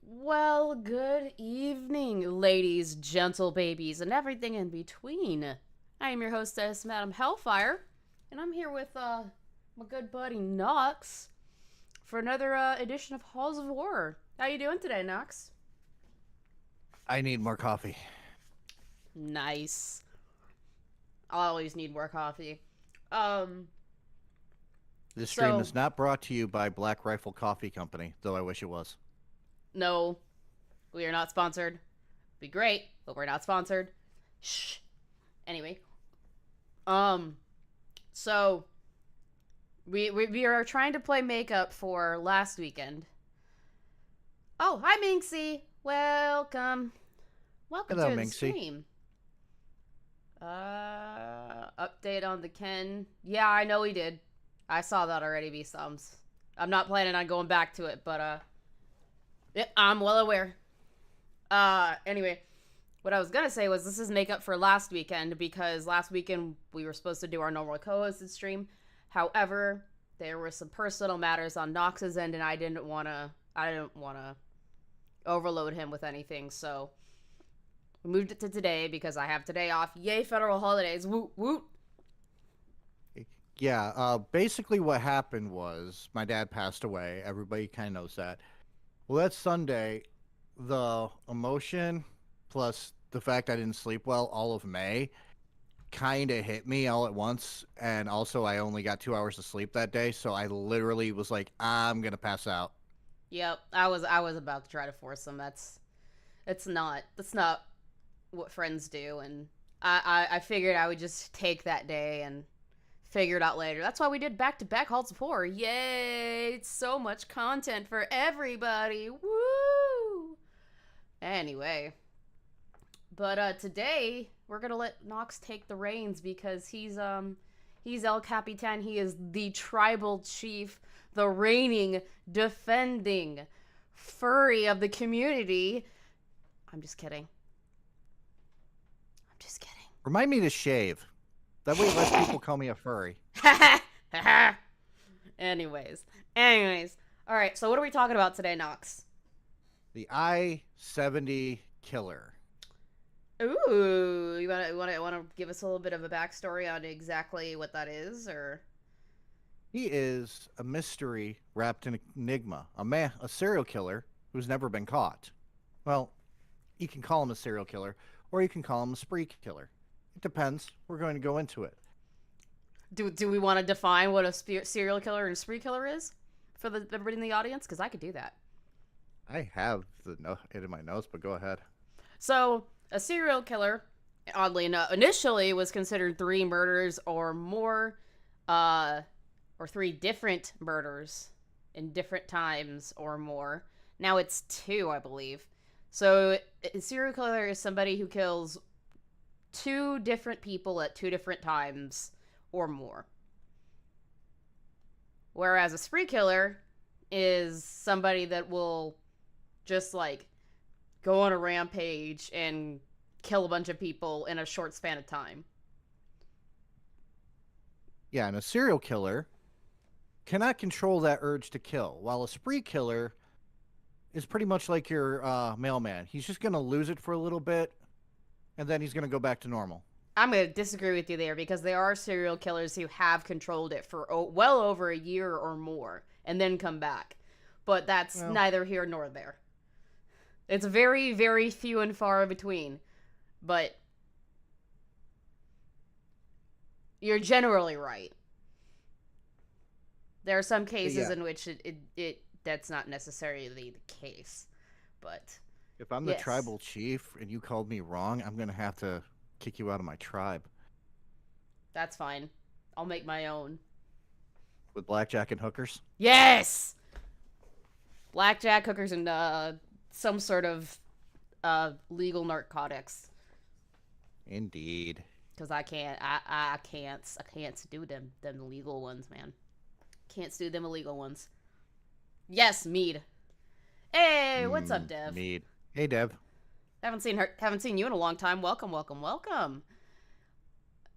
Well, good evening, ladies, gentle babies, and everything in between. I am your hostess, Madam Hellfire, and I'm here with my good buddy Nox for another edition of Halls of Horror. How you doing today, Nox? I need more coffee. Nice. I always need more coffee. Um, This stream so is not brought to you by Black Rifle Coffee Company, though I wish it was. no, we are not sponsored. Be great, but we're not sponsored. Shh. Anyway, um, so we are trying to play makeup for last weekend. Oh, hi Minxie. Welcome. Welcome Hello, to the Minxie. stream. Update on the Ken. Yeah, I know he did. I saw that already, V-Sums. I'm not planning on going back to it, but yeah, I'm well aware. Anyway, what I was gonna say was this is makeup for last weekend because last weekend we were supposed to do our normal co-hosted stream. However, there were some personal matters on Nox's end, and I didn't wanna overload him with anything, so we moved it to today because I have today off. Yay, federal holidays! Woot woot! Yeah, basically what happened was my dad passed away. Everybody kind of knows that. Well, that Sunday, the emotion plus the fact I didn't sleep well all of May kind of hit me all at once. And also, I only got 2 hours of sleep that day. So I literally was like, I'm going to pass out. Yep, I was about to try to force him. That's not what friends do, and I figured I would just take that day and figure it out later. That's why we did back-to-back Halls of Horror. Yay! It's so much content for everybody. Woo! Anyway, but today we're gonna let Nox take the reins because he's El Capitan. He is the tribal chief, the reigning, defending furry of the community. I'm just kidding. I'm just kidding. Remind me to shave. That way, less people call me a furry. anyways. All right, so what are we talking about today, Nox? The I-70 killer. Ooh, you want to give us a little bit of a backstory on exactly what that is, or? He is a mystery wrapped in enigma. A serial killer who's never been caught. Well, you can call him a serial killer, or you can call him a spree killer. It depends. We're going to go into it. Do we want to define what a serial killer and a spree killer is for everybody in the audience? Because I could do that. I have it in my notes, but go ahead. So, a serial killer, oddly enough, initially was considered 3 murders or more, or 3 different murders in different times or more. Now it's 2, I believe. So, a serial killer is somebody who kills 2 different people at 2 different times or more. Whereas a spree killer is somebody that will just like go on a rampage and kill a bunch of people in a short span of time. Yeah, and a serial killer cannot control that urge to kill, while a spree killer is pretty much like your mailman. He's just going to lose it for a little bit, and then he's going to go back to normal. I'm going to disagree with you there because there are serial killers who have controlled it for well over a year or more and then come back. But that's neither here nor there. It's very, very few and far between. But you're generally right. There are some cases in which that's not necessarily the case. But if I'm the tribal chief and you called me wrong, I'm going to have to kick you out of my tribe. That's fine. I'll make my own. With blackjack and hookers? Yes! Blackjack, hookers, and some sort of legal narcotics. Indeed. Because I can't do them legal ones, man. Can't do them illegal ones. Yes, Mead. Hey, what's up, Dev? Mead. Hey, Dev. Haven't seen you in a long time. Welcome.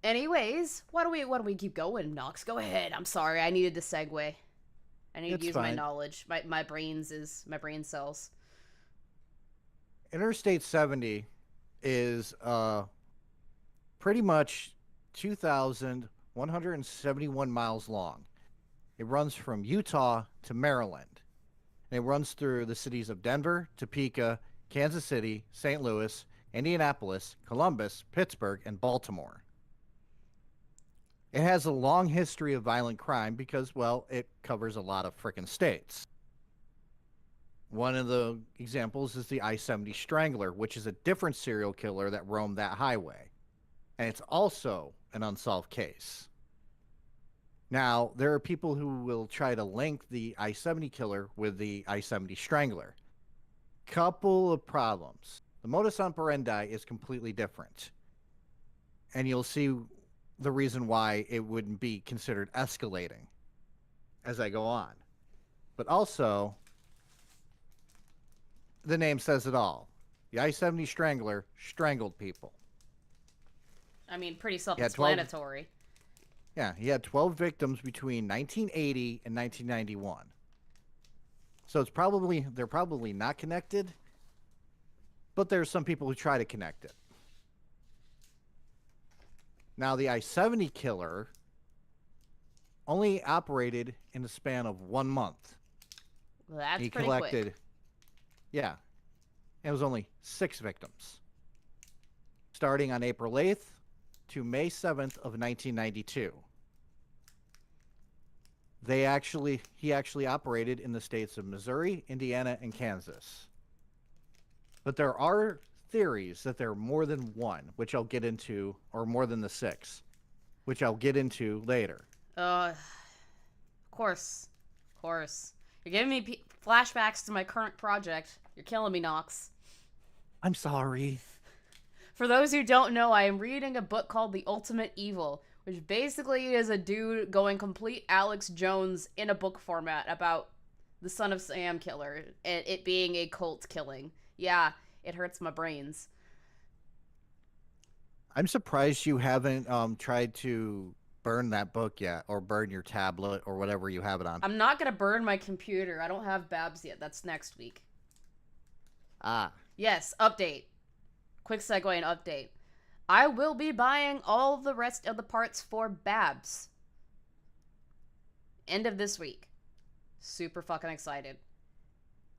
Anyways, why don't we keep going, Nox? Go ahead. I'm sorry, I needed to segue. I need to use my knowledge. My brain cells. Interstate 70 is pretty much 2,171 miles long. It runs from Utah to Maryland. And it runs through the cities of Denver, Topeka, Kansas City, St. Louis, Indianapolis, Columbus, Pittsburgh, and Baltimore. It has a long history of violent crime because, well, it covers a lot of frickin' states. One of the examples is the I-70 Strangler, which is a different serial killer that roamed that highway. And it's also an unsolved case. Now, there are people who will try to link the I-70 killer with the I-70 Strangler. Couple of problems. The modus operandi is completely different. And you'll see the reason why it wouldn't be considered escalating as I go on. But also, the name says it all. The I-70 Strangler strangled people. I mean, pretty self-explanatory. Yeah, he had 12 victims between 1980 and 1991. So they're probably not connected, but there's some people who try to connect it. Now, the I-70 killer only operated in the span of 1 month. Well, that's he pretty collected, quick. Yeah, it was only 6 victims, starting on April 8th to May 7th of 1992. He actually operated in the states of Missouri, Indiana, and Kansas. But there are theories that there are more than one, which I'll get into, or more than the 6, which I'll get into later. Of course. Of course. You're giving me flashbacks to my current project. You're killing me, Nox. I'm sorry. For those who don't know, I am reading a book called The Ultimate Evil, which basically is a dude going complete Alex Jones in a book format about the Son of Sam killer and it being a cult killing. Yeah, it hurts my brains. I'm surprised you haven't tried to burn that book yet, or burn your tablet, or whatever you have it on. I'm not gonna burn my computer. I don't have Babs yet. That's next week. Ah. Yes, update. Quick segue and update. I will be buying all the rest of the parts for Babs. End of this week. Super fucking excited.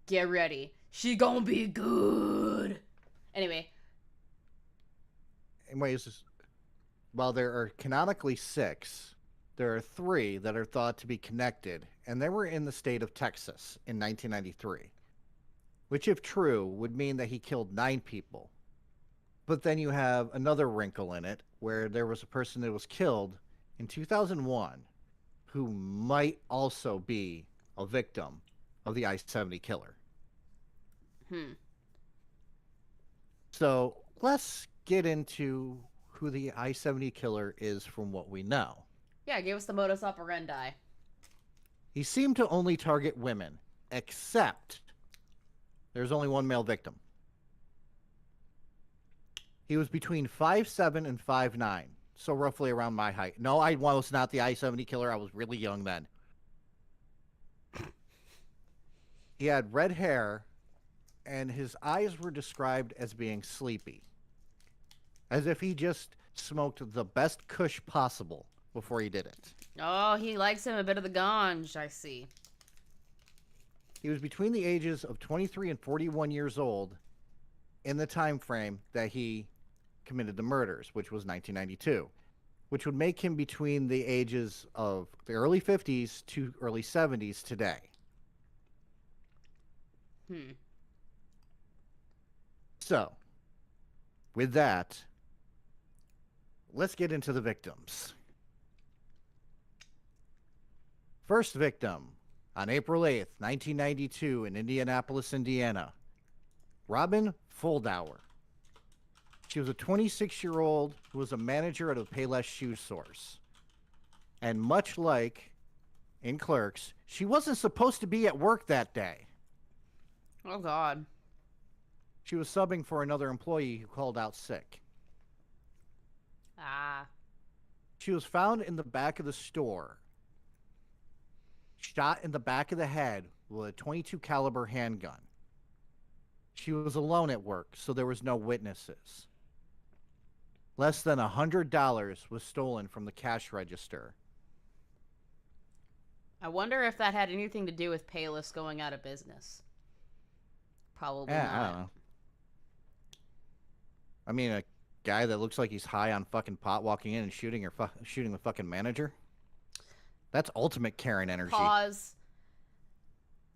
Get ready. She gonna be good. Anyway. Anyways, while there are canonically 6, there are 3 that are thought to be connected, and they were in the state of Texas in 1993. Which, if true, would mean that he killed 9 people. But then you have another wrinkle in it, where there was a person that was killed in 2001 who might also be a victim of the I-70 killer. So let's get into who the I-70 killer is from what we know. Yeah, give us the modus operandi. He seemed to only target women, except there's only one male victim. He was between 5'7" and 5'9", so roughly around my height. No, I was not the I-70 killer. I was really young then. He had red hair, and his eyes were described as being sleepy. As if he just smoked the best kush possible before he did it. Oh, he likes him a bit of the ganj, I see. He was between the ages of 23 and 41 years old in the time frame that he committed the murders, which was 1992, which would make him between the ages of the early 50s to early 70s today. So, with that, let's get into the victims. First victim, on April 8th, 1992, in Indianapolis, Indiana, Robin Fuldauer. She was a 26-year-old who was a manager at a Payless shoe source. And much like in Clerks, she wasn't supposed to be at work that day. Oh, God. She was subbing for another employee who called out sick. She was found in the back of the store, shot in the back of the head with a .22 caliber handgun. She was alone at work, so there was no witnesses. Less than $100 was stolen from the cash register. I wonder if that had anything to do with Payless going out of business. Probably Yeah, not. I don't know. I mean, a guy that looks like he's high on fucking pot walking in and shooting the fucking manager. That's ultimate Karen energy. Pause.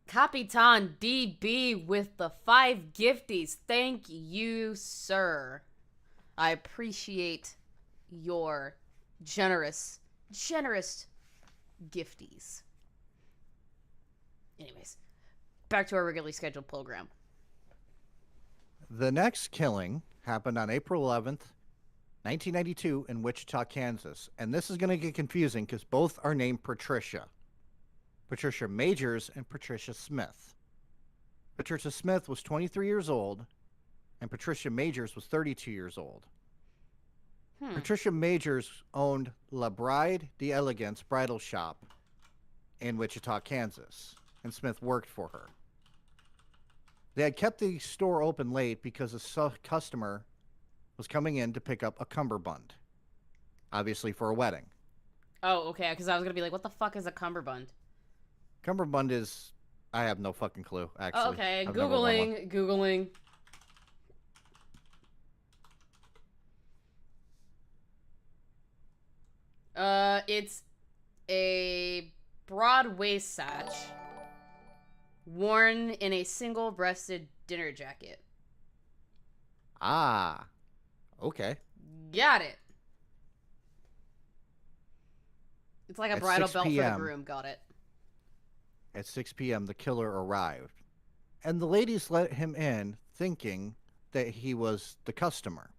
Capitan DB with the 5 gifties. Thank you, sir. I appreciate your generous gifties. Anyways, back to our regularly scheduled program. The next killing happened on April 11th, 1992 in Wichita, Kansas. And this is going to get confusing because both are named Patricia. Patricia Majors and Patricia Smith. Patricia Smith was 23 years old, and Patricia Majors was 32 years old. Patricia Majors owned La Bride d'Elegance bridal shop in Wichita, Kansas, and Smith worked for her. They had kept the store open late because a customer was coming in to pick up a cummerbund, obviously for a wedding. Oh, okay, because I was going to be like, what the fuck is a cummerbund? Cummerbund is... I have no fucking clue, actually. Oh, okay, Googling. It's a broad waist satch worn in a single-breasted dinner jacket. Ah, okay. Got it. It's like a At bridal 6 belt for the p.m. groom. Got it. At 6 p.m., the killer arrived, and the ladies let him in thinking that he was the customer.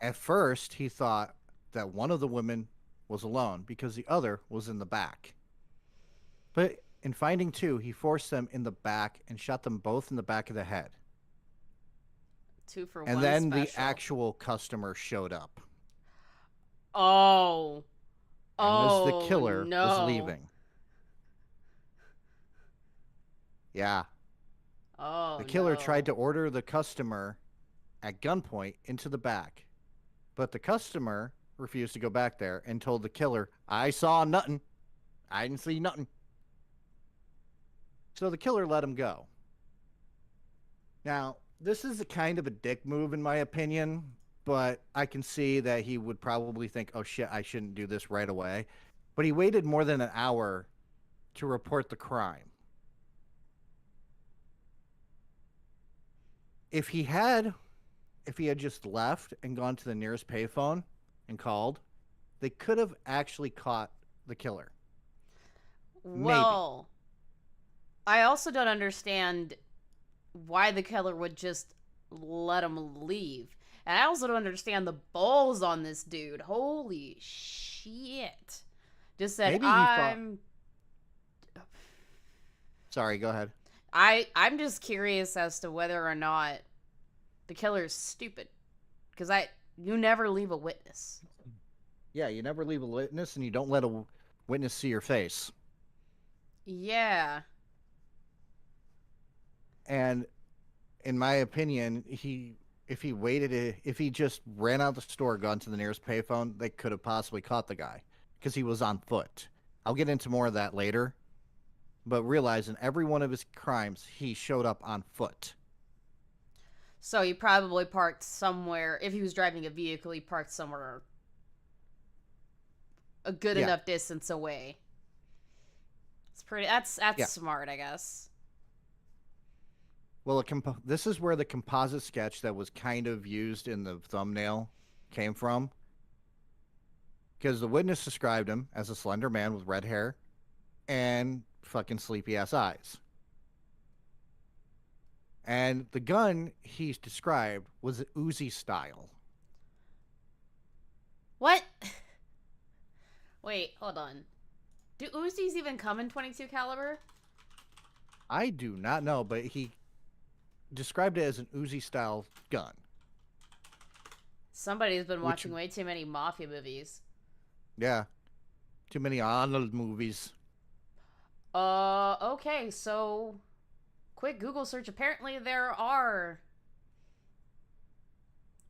At first, he thought that one of the women was alone because the other was in the back. But in finding two, he forced them in the back and shot them both in the back of the head. 2 for 1 And then special. the actual customer showed up. Oh. And Oh, the killer no. was leaving. Yeah. Oh, The killer no. tried to order the customer at gunpoint into the back. But the customer refused to go back there and told the killer, I saw nothing. I didn't see nothing. So the killer let him go. Now, this is a kind of a dick move in my opinion, but I can see that he would probably think, oh shit, I shouldn't do this right away. But he waited more than an hour to report the crime. If he had just left and gone to the nearest payphone and called, they could have actually caught the killer. Well, I also don't understand why the killer would just let him leave. And I also don't understand the balls on this dude. Holy shit. Just said, Maybe he I'm... Sorry, go ahead. I'm just curious as to whether or not the killer is stupid. Because you never leave a witness. Yeah, you never leave a witness, and you don't let a witness see your face. Yeah. And in my opinion, if he just ran out the store, gone to the nearest payphone, they could have possibly caught the guy because he was on foot. I'll get into more of that later. But realize in every one of his crimes, he showed up on foot. So he probably parked somewhere. If he was driving a vehicle, he parked somewhere a good enough distance away. It's pretty. That's smart, I guess. Well, this is where the composite sketch that was kind of used in the thumbnail came from. Because the witness described him as a slender man with red hair and fucking sleepy ass eyes. And the gun he's described was an Uzi style. What? Wait, hold on. Do Uzis even come in 22 caliber? I do not know, but he described it as an Uzi style gun. Somebody's been watching way too many mafia movies. Yeah. Too many Arnold movies. Okay, so quick Google search. Apparently there are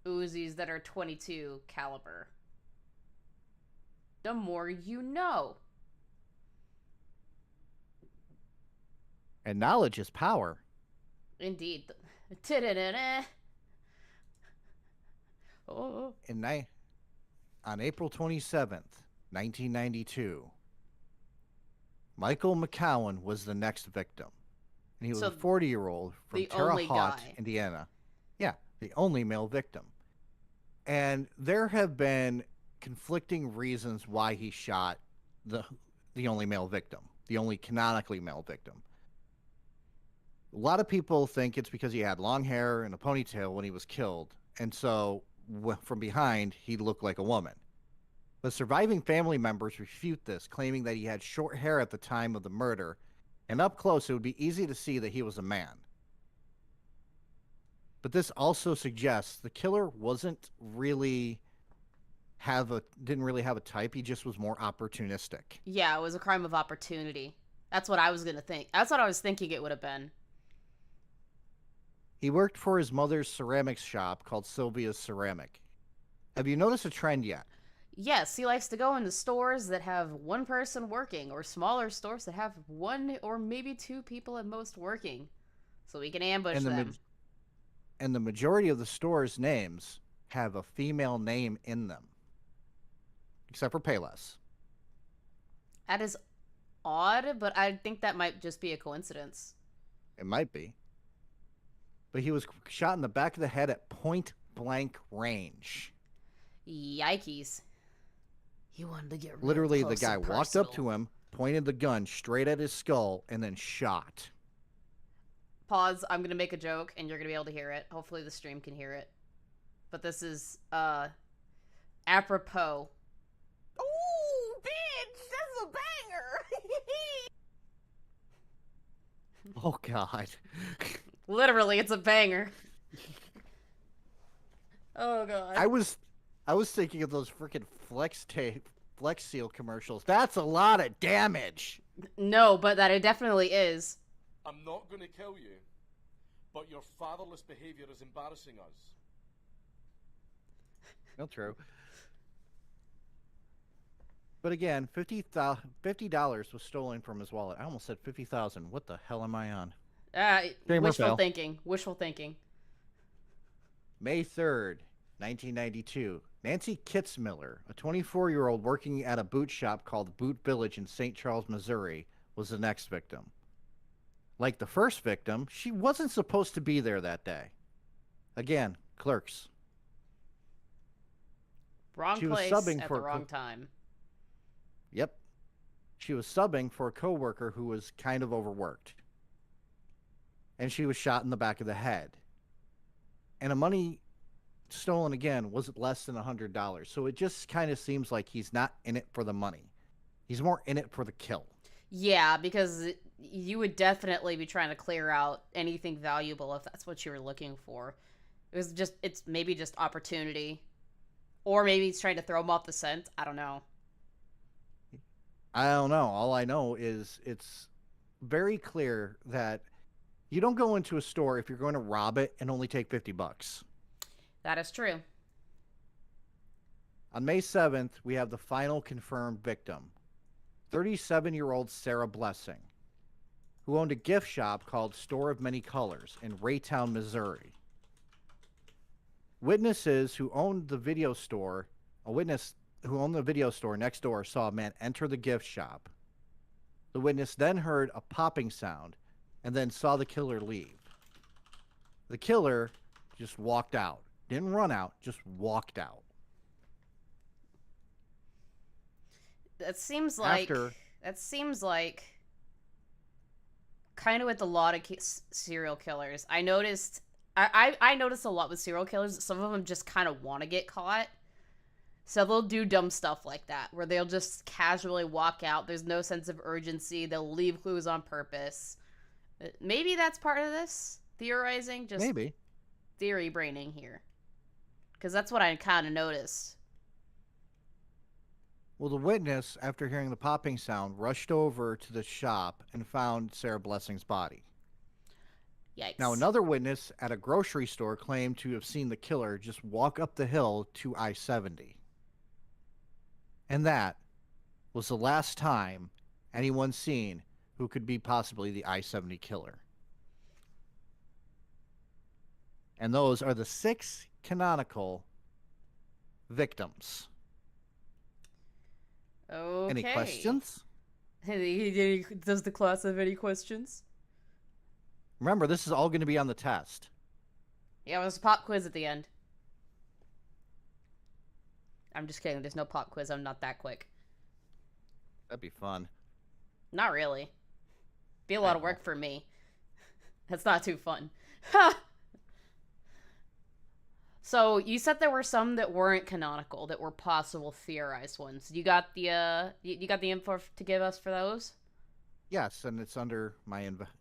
Uzis that are 22 caliber. The more you know. And knowledge is power. Indeed. Oh. On April 27th, 1992, Michael McCowan was the next victim. And he was a 40-year-old from Terre Haute, Indiana. Yeah, the only male victim. And there have been conflicting reasons why he shot the only male victim, the only canonically male victim. A lot of people think it's because he had long hair and a ponytail when he was killed, and so from behind, he looked like a woman. But surviving family members refute this, claiming that he had short hair at the time of the murder, and up close, it would be easy to see that he was a man. But this also suggests the killer didn't really have a type. He just was more opportunistic. Yeah, it was a crime of opportunity. That's what I was gonna think. That's what I was thinking it would have been. He worked for his mother's ceramics shop called Sylvia's Ceramic. Have you noticed a trend yet? Yes, he likes to go into stores that have one person working, or smaller stores that have one or maybe two people at most working, so we can ambush them. And the majority of the store's names have a female name in them, except for Payless. That is odd, but I think that might just be a coincidence. It might be. But he was shot in the back of the head at point-blank range. Yikes. He wanted to get literally the guy walked up to him, pointed the gun straight at his skull, and then shot. Pause. I'm going to make a joke, and you're going to be able to hear it. Hopefully the stream can hear it. But this is, apropos. Ooh, bitch! That's a banger! Oh, God. Literally, it's a banger. Oh, God. I was thinking of those freaking Flex Seal commercials. That's a lot of damage. No, but that it definitely is. I'm not going to kill you, but your fatherless behavior is embarrassing us. No, true. But again, $50 was stolen from his wallet. I almost said 50,000. What the hell am I on? Wishful thinking. Wishful thinking. May 3rd, 1992. Nancy Kitzmiller, a 24-year-old working at a boot shop called Boot Village in St. Charles, Missouri, was the next victim. Like the first victim, she wasn't supposed to be there that day. Again, clerks. Wrong place at the wrong time. Yep. She was subbing for a coworker who was kind of overworked. And she was shot in the back of the head. And the money stolen again was less than $100. So it just kind of seems like he's not in it for the money. He's more in it for the kill. Yeah, because you would definitely be trying to clear out anything valuable if that's what you were looking for. It's maybe just opportunity. Or maybe he's trying to throw him off the scent. I don't know. I don't know. All I know is it's very clear that you don't go into a store if you're going to rob it and only take $50. That is true. On May 7th, we have the final confirmed victim, 37-year-old Sarah Blessing, who owned a gift shop called Store of Many Colors in Raytown, Missouri. Witnesses who owned the video store, a witness who owned the video store next door saw a man enter the gift shop. The witness then heard a popping sound and then saw the killer leave. The killer just walked out. Didn't run out, just walked out. That seems like kind of with a lot of serial killers. I noticed a lot with serial killers. Some of them just kind of want to get caught. So they'll do dumb stuff like that, where they'll just casually walk out. There's no sense of urgency. They'll leave clues on purpose. Maybe that's part of this theorizing. Just maybe theory braining here, because that's what I kind of noticed. Well, the witness, after hearing the popping sound, rushed over to the shop and found Sarah Blessing's body. Yikes. Now, another witness at a grocery store claimed to have seen the killer just walk up the hill to I-70. And that was the last time anyone seen who could be possibly the I-70 killer. And those are the 6 canonical victims. Okay. Any questions? Does the class have any questions? Remember, this is all going to be on the test. Yeah, it was a pop quiz at the end. I'm just kidding. There's no pop quiz. I'm not that quick. That'd be fun. Not really. Be a lot of work for me. That's not too fun. So, you said there were some that weren't canonical, that were possible theorized ones. You got the you got the info to give us for those? Yes, and it's under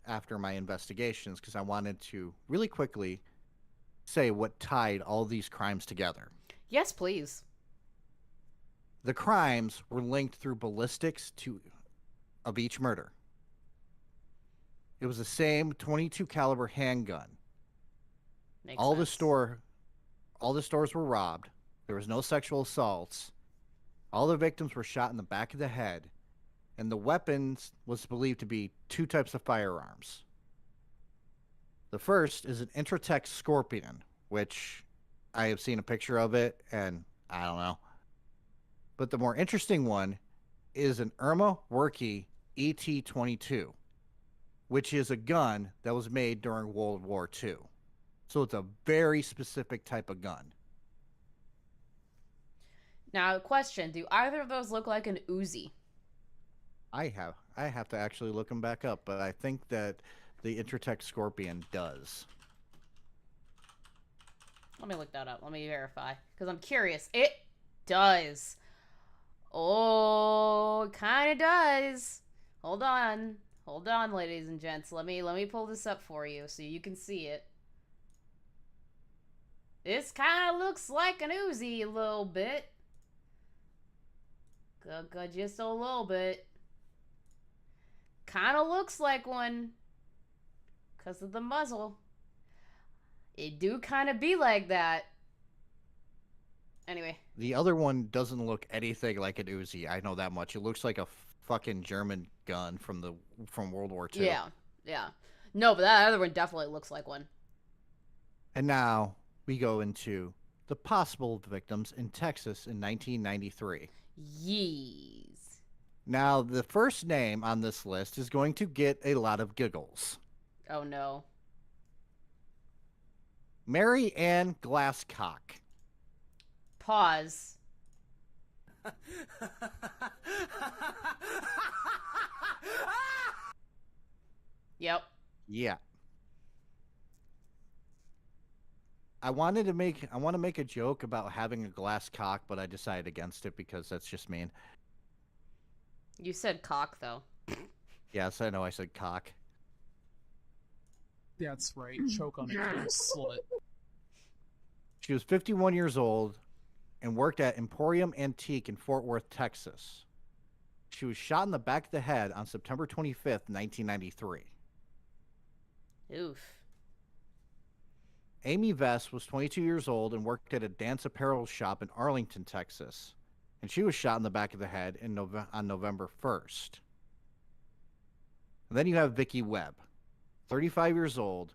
after my investigations, because I wanted to really quickly say what tied all these crimes together. Yes, please. The crimes were linked through ballistics of each murder. It was the same .22 caliber handgun. Makes All sense. the stores were robbed. There was no sexual assaults. All the victims were shot in the back of the head, and the weapons was believed to be 2 types of firearms. The first is an Intratec Scorpion, which I have seen a picture of it, and I don't know. But the more interesting one is an Irma Werke ET-22, which is a gun that was made during World War II. So it's a very specific type of gun. Now, question: do either of those look like an Uzi? I have to actually look them back up, but I think that the Intratec Scorpion does. Let me look that up. Let me verify, because I'm curious. It does. Oh, it kind of does. Hold on, ladies and gents. Let me pull this up for you so you can see it. This kind of looks like an Uzi a little bit. Just a little bit. Kind of looks like one because of the muzzle. It do kind of be like that. Anyway. The other one doesn't look anything like an Uzi. I know that much. It looks like a fucking German gun from World War II. Yeah. No, but that other one definitely looks like one. And now we go into the possible victims in Texas in 1993. Yeez. Now, the first name on this list is going to get a lot of giggles. Oh, no. Mary Ann Glasscock. Pause. Yep. Yeah. I want to make a joke about having a glass cock, but I decided against it because that's just mean. You said cock, though. Yes, I know I said cock. That's right. Choke on it, you slut. She was 51 years old and worked at Emporium Antique in Fort Worth, Texas. She was shot in the back of the head on September 25th, 1993. Oof. Amy Vest was 22 years old and worked at a dance apparel shop in Arlington, Texas. And she was shot in the back of the head on November 1st. And then you have Vicki Webb, 35 years old,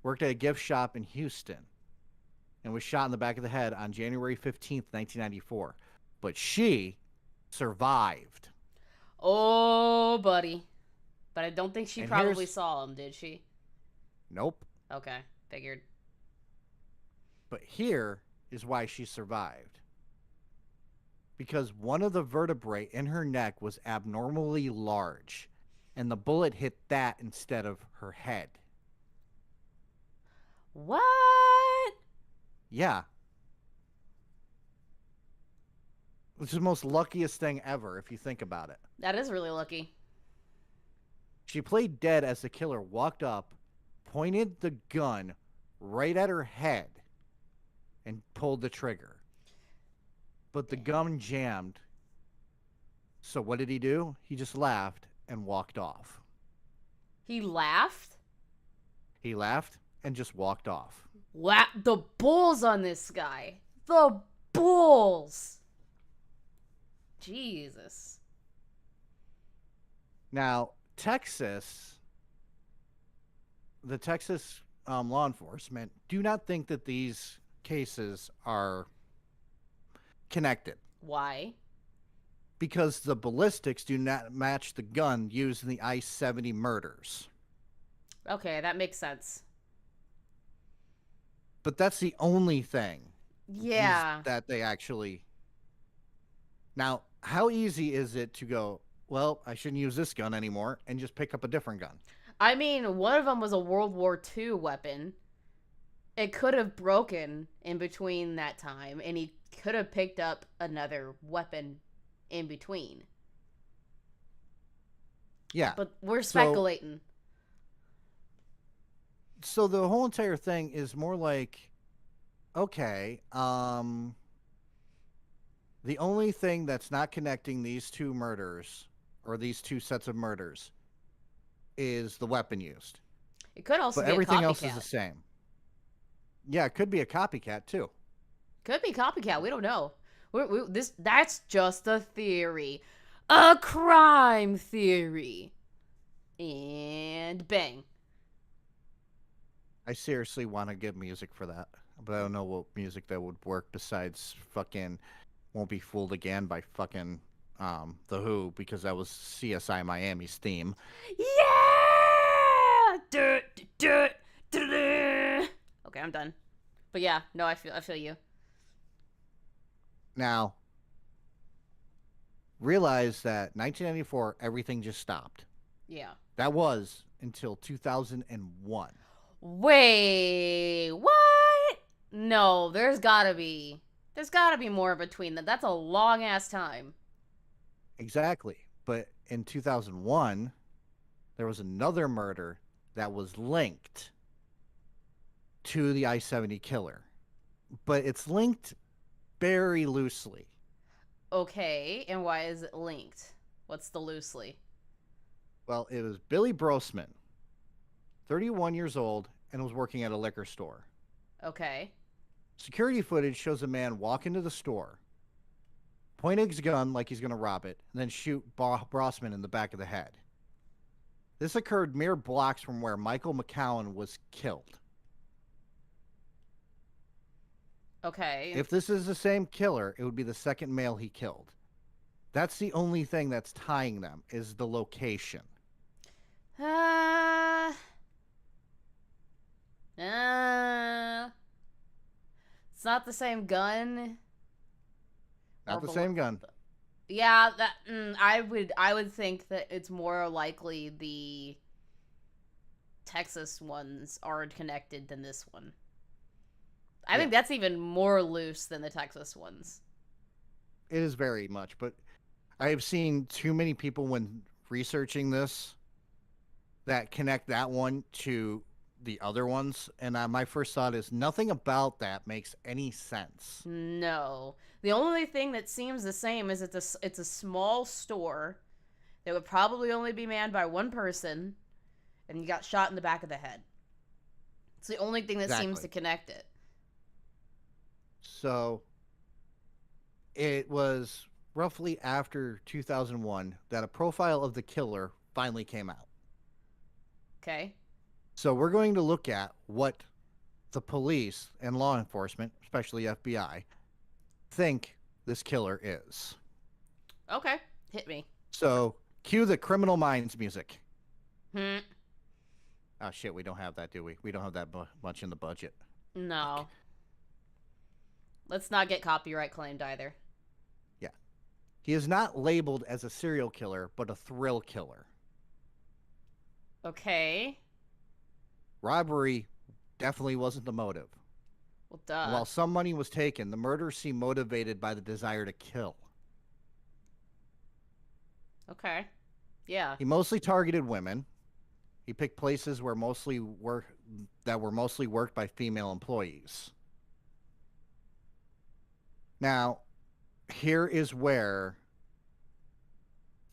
worked at a gift shop in Houston, and was shot in the back of the head on January 15th, 1994. But she survived. Oh, buddy. But I don't think she And probably saw him, did she? Nope. Okay, figured. But here is why she survived. Because one of the vertebrae in her neck was abnormally large, and the bullet hit that instead of her head. What? Yeah. Which is the most luckiest thing ever, if you think about it. That is really lucky. She played dead as the killer walked up, pointed the gun right at her head, and pulled the trigger. But the gun jammed, So what did he do? He just laughed and walked off. He laughed? He laughed and just walked off. The balls on this guy. The balls. Jesus. Now, Texas, the Texas law enforcement do not think that these cases are connected Why? because the ballistics do not match the gun used in the I-70 murders. Okay, that makes sense. But that's the only thing. Yeah. That they actually... Now, how easy is it to go, well, I shouldn't use this gun anymore, and just pick up a different gun? I mean, one of them was a World War II weapon. It could have broken in between that time, and he could have picked up another weapon in between. Yeah. But we're speculating. So the whole entire thing is more like, okay, the only thing that's not connecting these two murders, or these two sets of murders, is the weapon used. It could also But be everything a copycat. else is the same. Yeah, it could be a copycat too. Could be copycat. We don't know. That's just a theory. A crime theory. And bang. I seriously want to get music for that, but I don't know what music that would work besides fucking Won't Be Fooled Again by fucking The Who, because that was CSI Miami's theme. Yeah! Okay, I'm done. But yeah, no, I feel you. Now, realize that 1994, everything just stopped. Yeah. That was until 2001. Wait, what? No, there's gotta be more between them. That's a long ass time. Exactly. But in 2001, there was another murder that was linked to the I-70 killer. But it's linked very loosely. Okay, and why is it linked? What's the loosely? Well, it was Billy Brosman, 31 years old, and was working at a liquor store. Okay. Security footage shows a man walk into the store, point his gun like he's going to rob it, and then shoot Brosman in the back of the head. This occurred mere blocks from where Michael McCowan was killed. Okay. If this is the same killer, it would be the second male he killed. That's the only thing that's tying them, is the location. It's not the same gun. Not the same gun. Yeah, that I would think that it's more likely the Texas ones are connected than this one. I think that's even more loose than the Texas ones. It is very much, but I have seen too many people when researching this that connect that one to the other ones, and my first thought is nothing about that makes any sense. No. The only thing that seems the same is it's a small store that would probably only be manned by one person, and you got shot in the back of the head. It's the only thing that seems to connect it. So it was roughly after 2001 that a profile of the killer finally came out. Okay. So we're going to look at what the police and law enforcement, especially FBI, think this killer is. Okay. Hit me. So cue the Criminal Minds music. Hmm. Oh, shit, we don't have that, do we? We don't have that much in the budget. No. Let's not get copyright claimed either. Yeah. He is not labeled as a serial killer, but a thrill killer. Okay. Robbery definitely wasn't the motive. Well, duh. While some money was taken, the murder seemed motivated by the desire to kill. Okay. Yeah. He mostly targeted women. He picked places where that were mostly worked by female employees. Now, here is where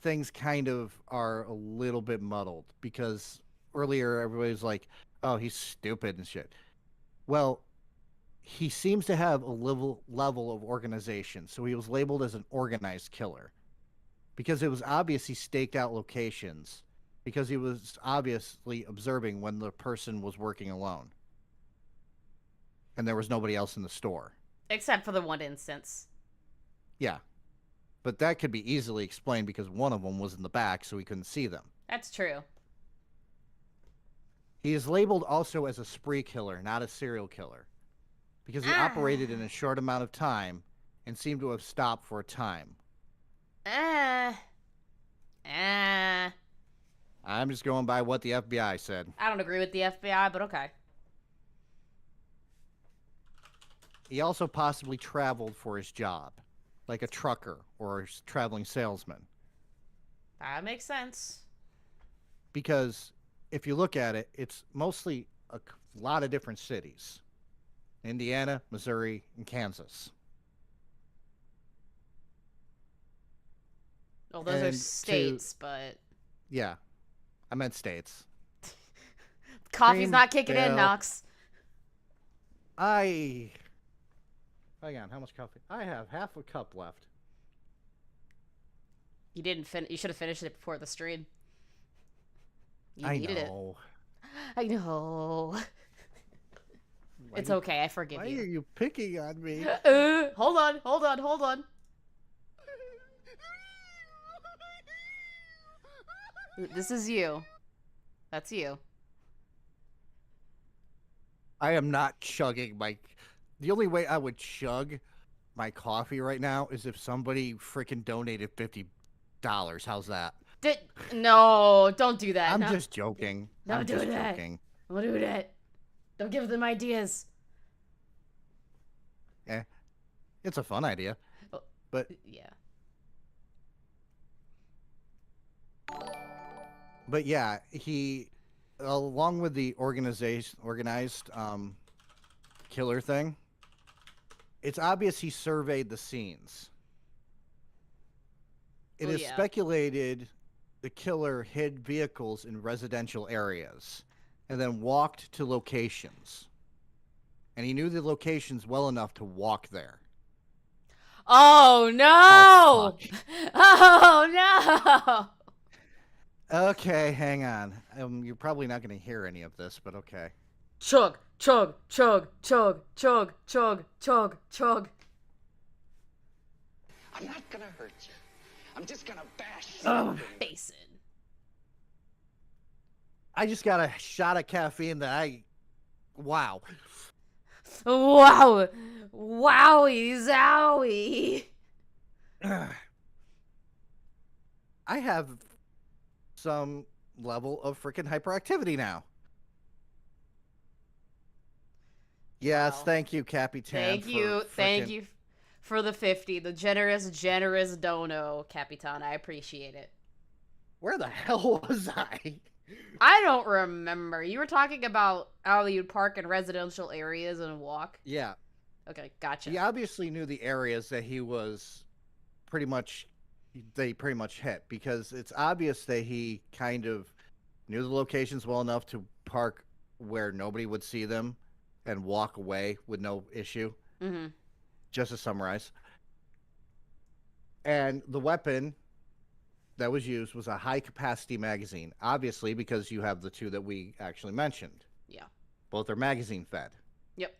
things kind of are a little bit muddled because earlier everybody was like, "Oh, he's stupid and shit." Well, he seems to have a level of organization, so he was labeled as an organized killer because it was obvious he staked out locations because he was obviously observing when the person was working alone and there was nobody else in the store. Except for the one instance. Yeah. But that could be easily explained because one of them was in the back, so he couldn't see them. That's true. He is labeled also as a spree killer, not a serial killer, because he operated in a short amount of time and seemed to have stopped for a time. I'm just going by what the FBI said. I don't agree with the FBI, but okay. He also possibly traveled for his job, like a trucker or a traveling salesman. That makes sense. Because if you look at it, it's mostly a lot of different cities. Indiana, Missouri, and Kansas. Well, those are states, but... Yeah. I meant states. Coffee's not kicking in, Knox. Hang on, how much coffee? I have half a cup left. You didn't finish. You should have finished it before the stream. You I needed know. it. I know. It's okay. I forgive you. Why are you picking on me? Hold on. This is you. That's you. I am not chugging my... The only way I would chug my coffee right now is if somebody freaking donated $50. How's that? No, don't do that. I'm just joking. Don't do that. Joking. Don't do that. Don't give them ideas. Yeah. It's a fun idea. But yeah. But yeah, he, along with the organized killer thing, it's obvious he surveyed the scenes. It is speculated the killer hid vehicles in residential areas and then walked to locations. And he knew the locations well enough to walk there. Oh, no! Oh, no! Okay, hang on. You're probably not going to hear any of this, but okay. Chug, chug, chug, chug, chug, chug, chug, chug. I'm not gonna hurt you. I'm just gonna bash you. Oh, basin. I just got a shot of caffeine that wow. Wow. Wowie zowie. I have some level of freaking hyperactivity now. Yes, Wow. Thank you, Capitan. Thank you for the 50. The generous Dono, Capitan. I appreciate it. Where the hell was I? I don't remember. You were talking about how you'd park in residential areas and walk? Yeah. Okay, gotcha. He obviously knew the areas that he was pretty much hit, because it's obvious that he kind of knew the locations well enough to park where nobody would see them and walk away with no issue. Mm-hmm. Just to summarize. And the weapon that was used was a high-capacity magazine, obviously, because you have the two that we actually mentioned. Yeah. Both are magazine-fed. Yep.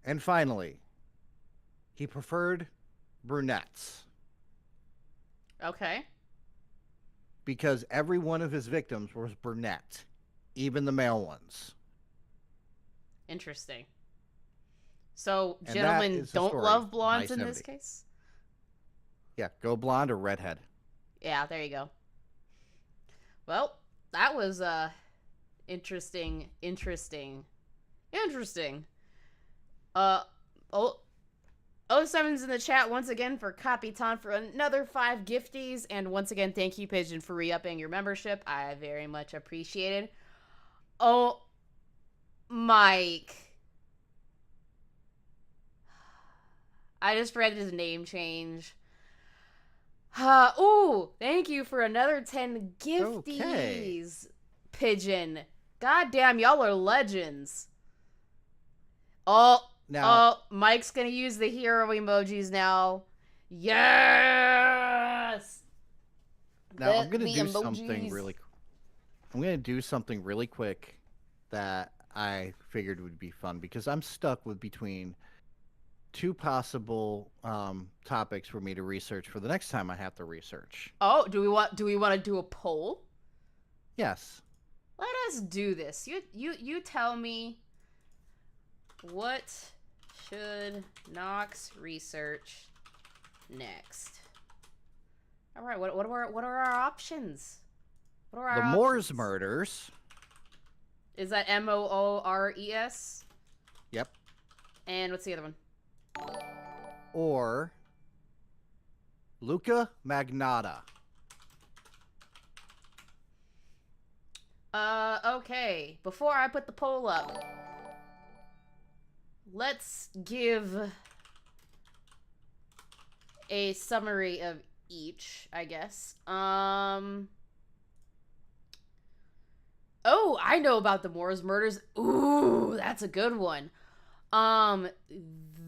And finally, he preferred brunettes. Okay. Because every one of his victims was brunette, even the male ones. Interesting. So, And gentlemen don't love blondes in I-70. this case? Yeah, go blonde or redhead. Yeah, there you go. Well, that was interesting. Oh, 07's in the chat once again for Capitan for another 5 gifties, and once again, thank you, Pigeon, for re-upping your membership. I very much appreciate it. Oh, Mike. I just read his name change. Ooh, thank you for another 10 gifties. Okay. Pigeon. God damn, y'all are legends. Oh, Now, Mike's gonna use the hero emojis now. Yes! I'm gonna The do emojis. something really. I'm gonna do something really quick that I figured would be fun because I'm stuck with between two possible topics for me to research for the next time I have to research. Oh, do we want to do a poll? Yes. Let us do this. You tell me, what should Knox research next? All right, what are our options? What are our The Moors options? murders. Is that Moores? Yep. And what's the other one? Or Luca Magnotta. Okay. Before I put the poll up, let's give a summary of each, I guess. Oh, I know about the Moors murders. Ooh, that's a good one.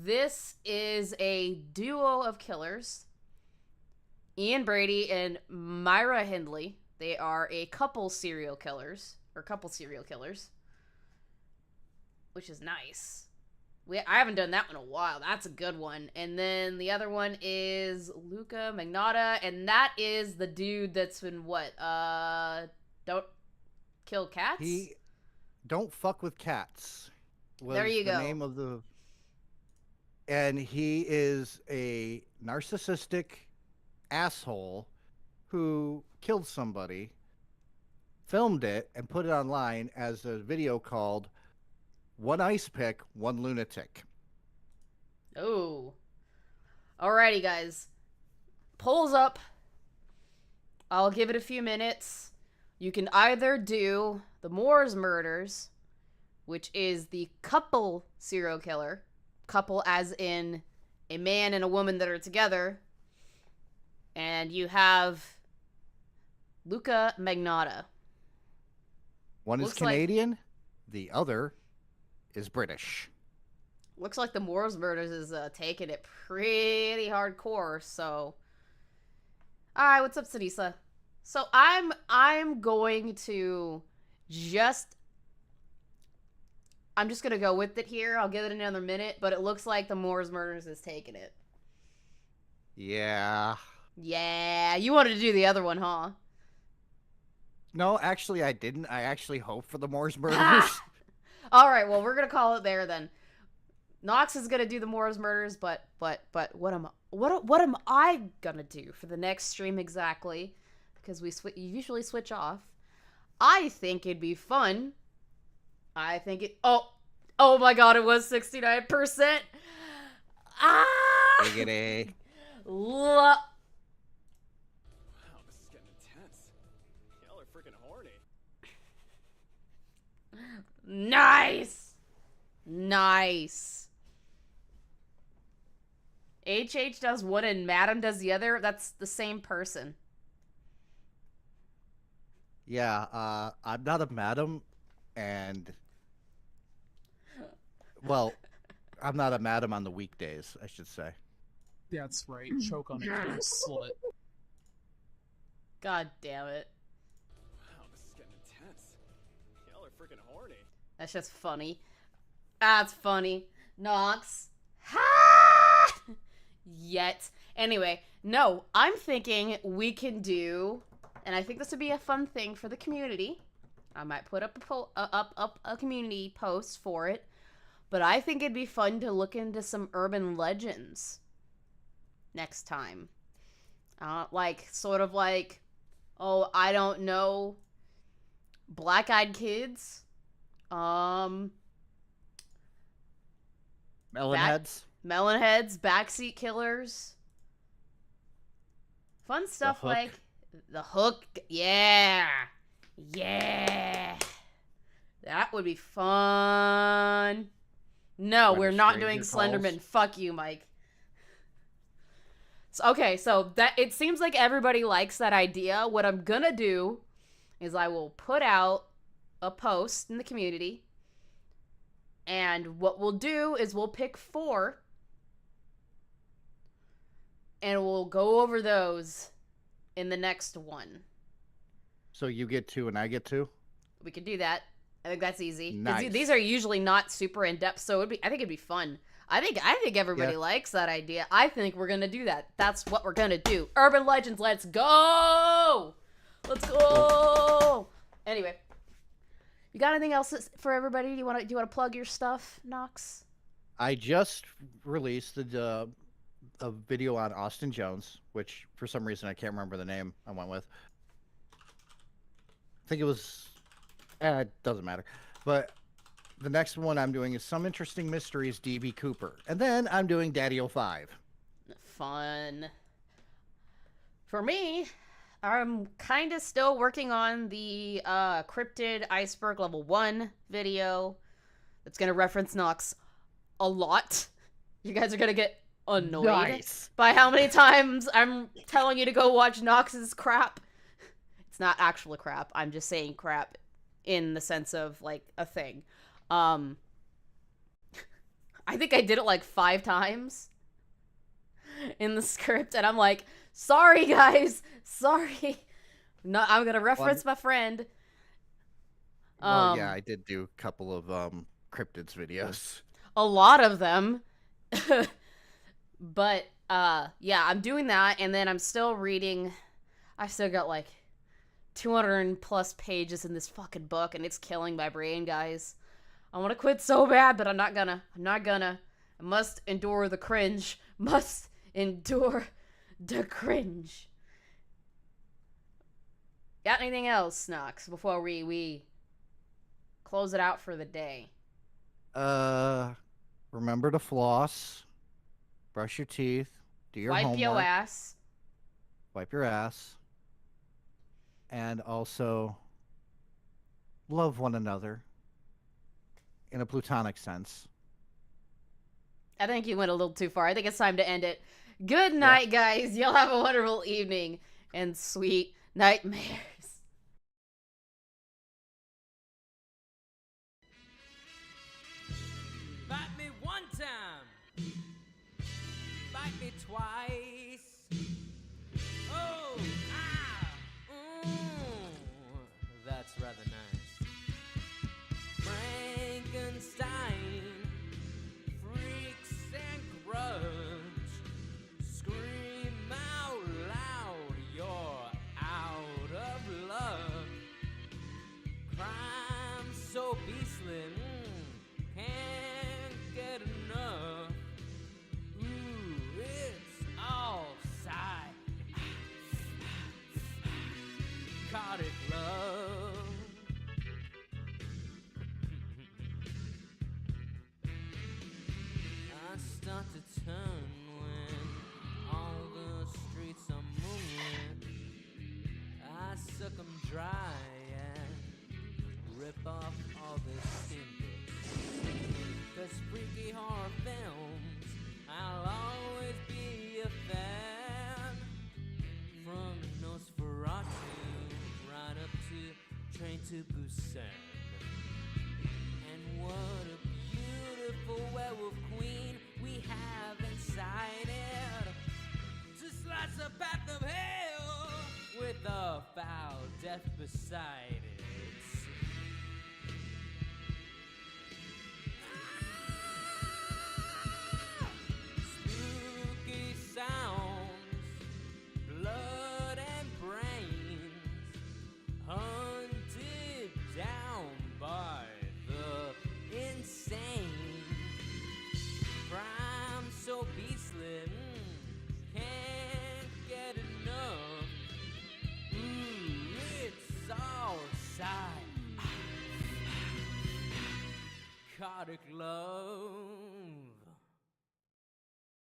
This is a duo of killers. Ian Brady and Myra Hindley. They are a couple serial killers. Which is nice. I haven't done that one in a while. That's a good one. And then the other one is Luca Magnotta, and that is the dude that's been what? Don't kill cats? He Don't Fuck with Cats. There you the go. Name of the. And he is a narcissistic asshole who killed somebody, filmed it, and put it online as a video called One Ice Pick, One Lunatic. Oh. Alrighty, guys. Polls up. I'll give it a few minutes. You can either do the Moors murders, which is the couple serial killer. Couple as in a man and a woman that are together. And you have Luca Magnotta. One is Looks like- Canadian, the other is British. Looks like the Moors murders is taking it pretty hardcore, so... Alright, what's up, Sadisa? So I'm going to just... I'm just gonna go with it here. I'll give it another minute, but it looks like the Moors murders is taking it. Yeah. Yeah, you wanted to do the other one, huh? No, actually, I didn't. I actually hoped for the Moors murders. Alright, well, we're gonna call it there then. Nox is gonna do the Moors murders, but what am I gonna do for the next stream exactly? Because we usually switch off. I think it'd be fun. Oh my god, it was 69%. Ah! Giggity. Wow, this is getting intense. Y'all are freaking horny. Nice. HH does one and Madam does the other. That's the same person. Yeah, I'm not a madam, and... Well, I'm not a madam on the weekdays, I should say. That's right. Choke on it, you slut. God damn it. Wow, this is getting intense. Y'all are freaking horny. That's just funny. That's funny. Nox. Ha! Yet. Anyway, no, I'm thinking we can do, and I think this would be a fun thing for the community. I might put up a community post for it, but I think it'd be fun to look into some urban legends next time. Sort of like, oh, I don't know, Black-Eyed Kids, Melonheads? Melonheads, Backseat Killers, fun stuff Hook. like The Hook. Yeah, that would be fun. No, we're not Stranger doing Calls. Slenderman. Fuck you, Mike. Okay, so that it seems like everybody likes that idea. What I'm gonna do is I will put out a post in the community, and what we'll do is we'll pick 4, and we'll go over those in the next one. So you get 2 and I get 2? We could do that. I think that's easy. 'Cause Nice. These are usually not super in depth, so I think it'd be fun. I think everybody likes that idea. I think we're gonna do that. That's what we're gonna do. Urban Legends, let's go! Let's go! Anyway, you got anything else for everybody? Do you want to plug your stuff, Nox? I just released a video on Austin Jones, which for some reason I can't remember the name I went with. I think it was. It doesn't matter. But the next one I'm doing is Some Interesting Mysteries, D.B. Cooper. And then I'm doing Daddy-O5. Fun. For me, I'm kind of still working on the Cryptid Iceberg Level 1 video. That's going to reference Nox a lot. You guys are going to get annoyed by how many times I'm telling you to go watch Nox's crap. It's not actual crap. I'm just saying crap in the sense of, like, a thing. I think I did it, like, 5 times in the script, and I'm like, sorry, guys. Sorry. No, I'm going to reference my friend. Well, yeah, I did do a couple of cryptids videos. A lot of them. But, yeah, I'm doing that, and then I'm still reading. I still got, like, 200 plus pages in this fucking book, and it's killing my brain, guys. I want to quit so bad, but I'm not gonna. I must endure the cringe. Must endure the cringe. Got anything else, Nox, before we close it out for the day? Remember to floss, brush your teeth, do your homework. Wipe your ass. Wipe your ass. And also love one another in a platonic sense. I think you went a little too far. I think it's time to end it. Good night, guys. Y'all have a wonderful evening and sweet nightmares. Bite me one time. Bite me twice. Oh, that's rather nice. Frankenstein, freaks and grudge. Scream out loud, you're out of luck. Crime so beastly, can't get enough. Ooh, it's all side. Psychotic love. I start to turn when all the streets are moving. I suck 'em dry and rip off all the skin. 'Cause freaky horror films, I'll always be a fan. From Nosferatu right up to Train to Busan. And what a beautiful werewolf queen we have inside it. To slice the path of hell with a foul death beside it. Spooky sounds, blood and brains, hunted down by the insane. Crime so beastly, can't get enough. Ooh, it's all side. Psychotic love.